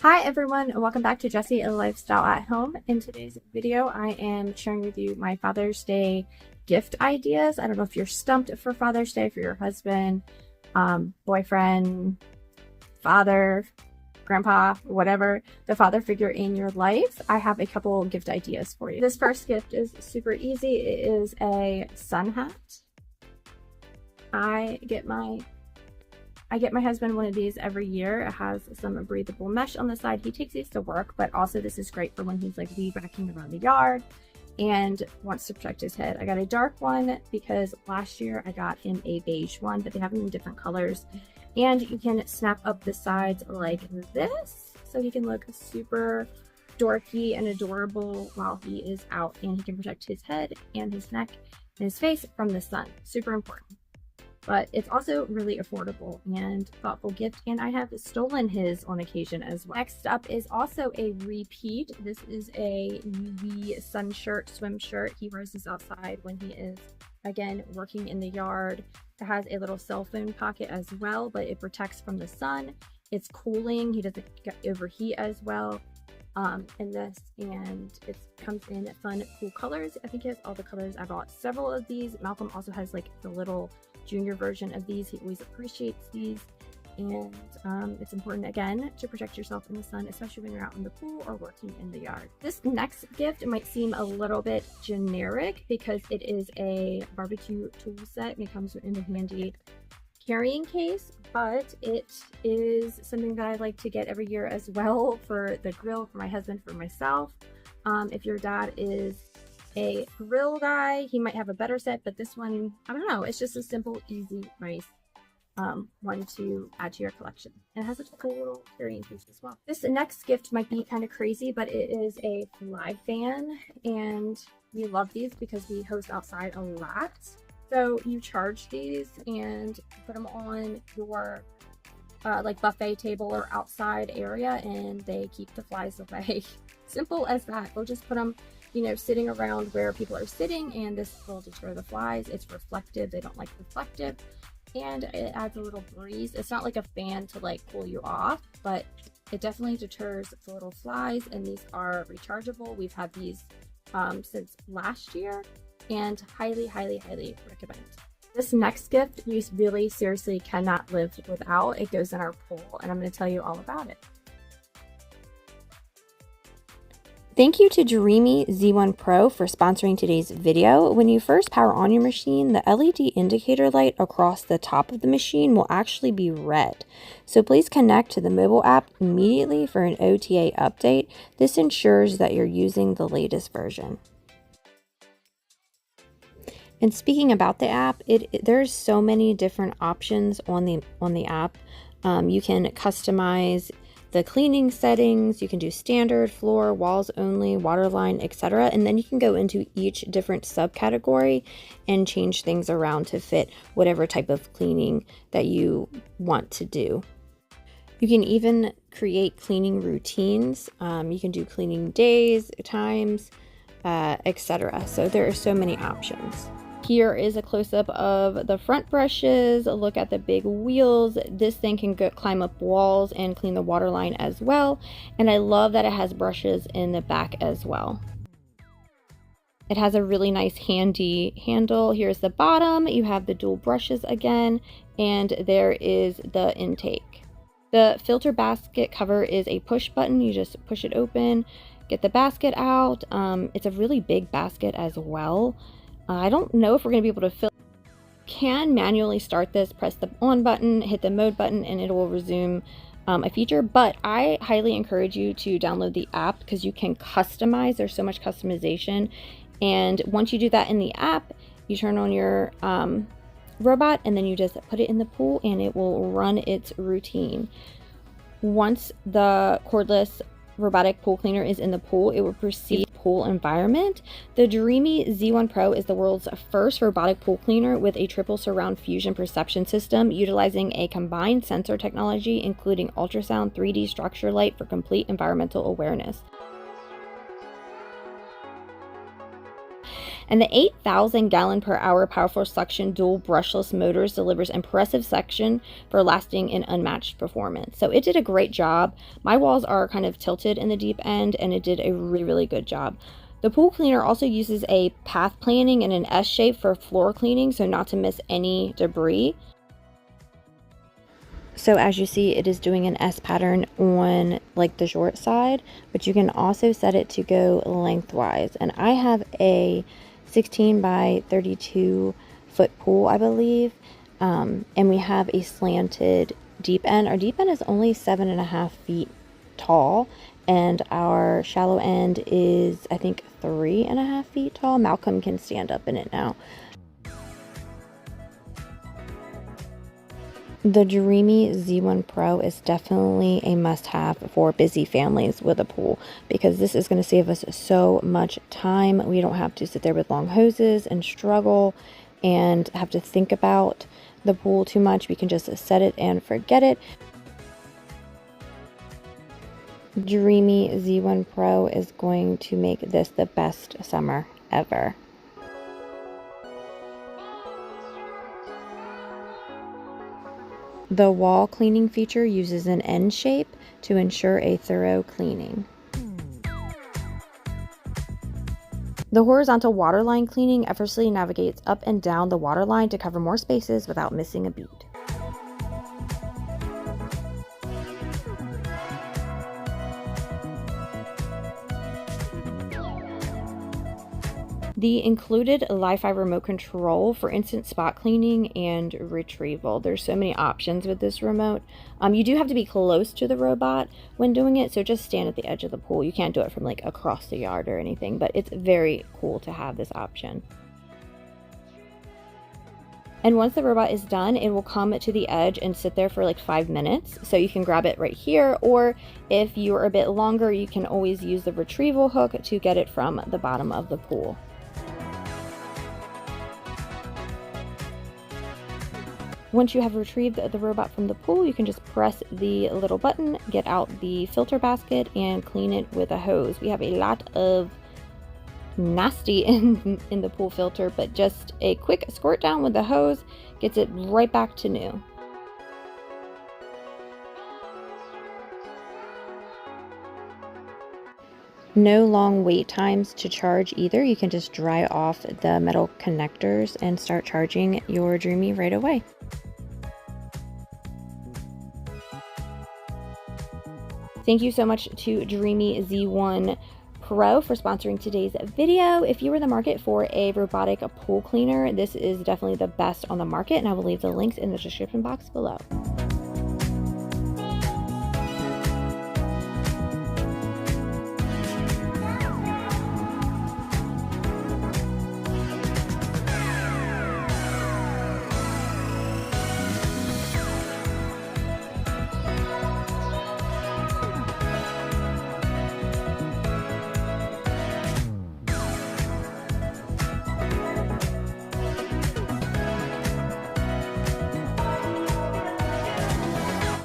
Hi everyone, and welcome back to Jessie, a lifestyle at home. In today's video, I am sharing with you my Father's Day gift ideas. I don't know if you're stumped for Father's Day for your husband, boyfriend, father, grandpa, whatever, the father figure in your life. I have a couple gift ideas for you. This first gift is super easy. It is a sun hat. I get my husband one of these every year. It has some breathable mesh on the side. He takes these to work, but also this is great for when he's like weed whacking around the yard and wants to protect his head. I got a dark one because last year I got him a beige one, but they have them in different colors. And you can snap up the sides like this, so he can look super dorky and adorable while he is out, and he can protect his head and his neck and his face from the sun. Super important. But it's also really affordable and thoughtful gift, and I have stolen his on occasion as well. Next up is also a repeat. This is a UV sun shirt, swim shirt. He wears this outside when he is, again, working in the yard. It has a little cell phone pocket as well, but it protects from the sun. It's cooling. He doesn't overheat as well. In this, and it comes in fun, cool colors. I think he has all the colors. I bought several of these. Malcolm also has like the little junior version of these. He always appreciates these, and it's important, again, to protect yourself in the sun, especially when you're out in the pool or working in the yard. This next gift might seem a little bit generic because it is a barbecue tool set and it comes in a handy carrying case, but it is something that I like to get every year as well for the grill, for my husband, for myself. If your dad is a grill guy, he might have a better set, but this one, I don't know, it's just a simple, easy, nice one to add to your collection. And it has a cool little carrying case as well. This next gift might be kind of crazy, but it is a fly fan, and we love these because we host outside a lot. So you charge these and put them on your like buffet table or outside area, and they keep the flies away. Simple as that. We'll just put them, you know, sitting around where people are sitting, and this will deter the flies. It's reflective. They don't like reflective, and it adds a little breeze. It's not like a fan to like cool you off, but it definitely deters the little flies, and these are rechargeable. We've had these since last year, and highly, highly, highly recommend. This next gift we really seriously cannot live without. It goes in our pool, and I'm going to tell you all about it. Thank you to Dreame Z1 Pro for sponsoring today's video. When you first power on your machine, the LED indicator light across the top of the machine will actually be red. So please connect to the mobile app immediately for an OTA update. This ensures that you're using the latest version. And speaking about the app, there's so many different options on the app. You can customize the cleaning settings. You can do standard, floor, walls only, waterline, etc. And then you can go into each different subcategory and change things around to fit whatever type of cleaning that you want to do. You can even create cleaning routines. You can do cleaning days, times, etc. So there are so many options. Here is a close-up of the front brushes. Look at the big wheels. This thing can climb up walls and clean the water line as well. And I love that it has brushes in the back as well. It has a really nice handy handle. Here's the bottom. You have the dual brushes again, and there is the intake. The filter basket cover is a push button. You just push it open, get the basket out. It's a really big basket as well. I don't know if we're going to be able to fill. You can manually start this, press the on button, hit the mode button, and it will resume a feature. But I highly encourage you to download the app because you can customize. There's so much customization. And once you do that in the app, you turn on your robot, and then you just put it in the pool, and it will run its routine. Once the cordless robotic pool cleaner is in the pool, it will proceed pool environment. The Dreame Z1 Pro is the world's first robotic pool cleaner with a triple surround fusion perception system utilizing a combined sensor technology including ultrasound, 3D structure light for complete environmental awareness. And the 8,000 gallon per hour powerful suction dual brushless motors delivers impressive suction for lasting and unmatched performance. So it did a great job. My walls are kind of tilted in the deep end, and it did a really, really good job. The pool cleaner also uses a path planning in an S shape for floor cleaning, so not to miss any debris. So as you see, it is doing an S pattern on like the short side, but you can also set it to go lengthwise. And I have a 16 by 32 foot pool, I believe. And we have a slanted deep end. Our deep end is only 7.5 feet tall, and our shallow end is, I think, 3.5 feet tall. Malcolm can stand up in it now. The Dreame Z1 Pro is definitely a must-have for busy families with a pool, because this is going to save us so much time. We don't have to sit there with long hoses and struggle and have to think about the pool too much. We can just set it and forget it. Dreame Z1 Pro is going to make this the best summer ever. The wall cleaning feature uses an N shape to ensure a thorough cleaning. The horizontal waterline cleaning effortlessly navigates up and down the waterline to cover more spaces without missing a beat. The included Li-Fi remote control for instant spot cleaning and retrieval. There's so many options with this remote. You do have to be close to the robot when doing it, so just stand at the edge of the pool. You can't do it from like across the yard or anything, but it's very cool to have this option. And once the robot is done, it will come to the edge and sit there for like 5 minutes. So you can grab it right here, or if you're a bit longer, you can always use the retrieval hook to get it from the bottom of the pool. Once you have retrieved the robot from the pool, you can just press the little button, get out the filter basket, and clean it with a hose. We have a lot of nasty in the pool filter, but just a quick squirt down with the hose gets it right back to new. No long wait times to charge either. You can just dry off the metal connectors and start charging your Dreame right away. Thank you so much to Dreame Z1 Pro for sponsoring today's video. If you were in the market for a robotic pool cleaner, this is definitely the best on the market, and I will leave the links in the description box below.